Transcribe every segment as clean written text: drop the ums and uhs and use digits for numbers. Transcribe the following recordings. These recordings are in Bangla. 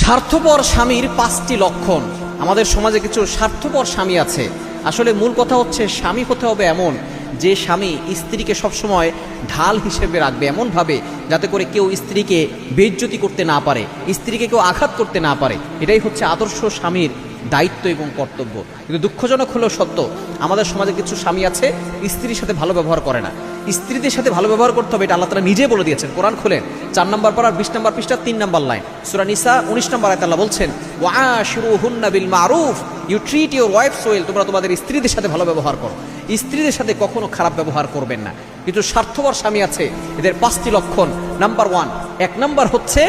স্বার্থপর স্বামীর 5টি লক্ষণ। আমাদের সমাজে কিছু স্বার্থপর স্বামী আছে। আসলে মূল কথা হচ্ছে স্বামী হতে হবে এমন যে স্বামী স্ত্রীকে সবসময় ঢাল হিসেবে রাখবে, এমনভাবে যাতে করে কেউ স্ত্রীকে বেইজ্জতি করতে না পারে, স্ত্রীকে কেউ আঘাত করতে না পারে। এটাই হচ্ছে আদর্শ স্বামীর দায়িত্ব এবং কর্তব্য। কিন্তু দুঃখজনক হলেও সত্য, আমাদের সমাজে কিছু স্বামী আছে স্ত্রীর সাথে ভালো ব্যবহার করে না। স্ত্রীদের সাথে ভালো ব্যবহার করতে হবে, এটা আল্লাহ তাআলা নিজে বলে দিয়েছেন। কোরআন খোলেন 4 নম্বর পারার 20 নম্বর পৃষ্ঠা 3 নম্বর লাইন, সূরা নিসা 19 নম্বর আয়াতে আল্লাহ বলছেন, ওয়াআশিরুহুন্না বিল মারুফ, you treat your wives well. তোমরা তোমাদের স্ত্রীদের সাথে ভালো ব্যবহার করো, স্ত্রীদের সাথে কখনো খারাপ ব্যবহার করবেন না। কিন্তু স্বার্থপর স্বামী আছে, এদের 5টি লক্ষণ। নাম্বার 1, 1 নম্বর হচ্ছে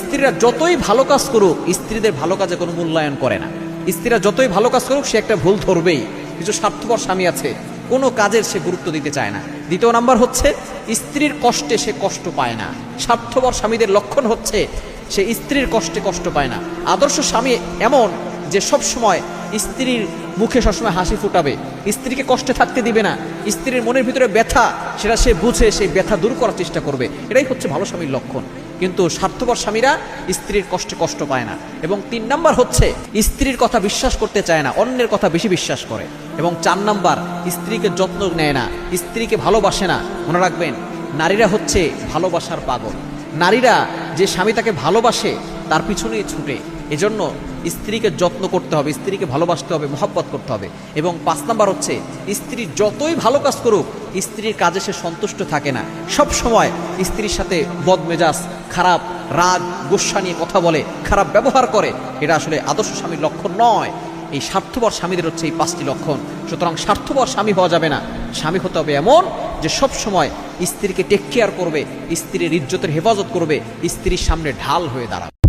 স্ত্রীরা যতই ভালো কাজ করুক স্ত্রীদের ভালো কাজে কোনো মূল্যায়ন করে না। স্ত্রীরা যতই ভালো কাজ করুক সে একটা ভুল ধরবেই। কিছু স্বার্থপর স্বামী আছে, কোনো কাজের সে গুরুত্ব দিতে চায় না। 2 নম্বর হচ্ছে স্ত্রীর কষ্টে সে কষ্ট পায় না। স্বার্থপর স্বামীদের লক্ষণ হচ্ছে সে স্ত্রীর কষ্টে কষ্ট পায় না। আদর্শ স্বামী এমন যে সব সময় স্ত্রীর মুখে সবসময় হাসি ফুটাবে, স্ত্রীকে কষ্টে থাকতে দিবে না। স্ত্রীর মনের ভিতরে ব্যথা, সেটা সে বুঝে সেই ব্যথা দূর করার চেষ্টা করবে। এটাই হচ্ছে ভালো স্বামীর লক্ষণ। কিন্তু স্বার্থপর স্বামীরা স্ত্রীর কষ্টে কষ্ট পায় না। এবং 3 নম্বর হচ্ছে স্ত্রীর কথা বিশ্বাস করতে চায় না, অন্যের কথা বেশি বিশ্বাস করে। এবং 4 নম্বর স্ত্রীকে যত্ন নেয় না, স্ত্রীকে ভালোবাসে না। মনে রাখবেন, নারীরা হচ্ছে ভালোবাসার পাগল। নারীরা যে স্বামী তাকে ভালোবাসে তার পিছনেই ছুটে। এজন্য স্ত্রীকে যত্ন করতে হবে, স্ত্রীকে ভালোবাসতে হবে, মহব্বত করতে হবে। এবং 5 নম্বর হচ্ছে স্ত্রী যতই ভালো কাজ করুক স্ত্রীর কাজে সে সন্তুষ্ট থাকে না। সব সময় স্ত্রীর সাথে বদমেজাজ, খারাপ রাগ গোস্বা নিয়ে কথা বলে, খারাপ ব্যবহার করে। এটা আসলে আদর্শ স্বামীর লক্ষণ নয়। এই স্বার্থপর স্বামীদের হচ্ছে এই 5টি লক্ষণ। সুতরাং স্বার্থপর স্বামী হওয়া যাবে না। স্বামী হতে হবে এমন যে সব সময় স্ত্রীকে টেক কেয়ার করবে, স্ত্রীর ইজ্জতের হেফাজত করবে, স্ত্রীর সামনে ঢাল হয়ে দাঁড়াবে।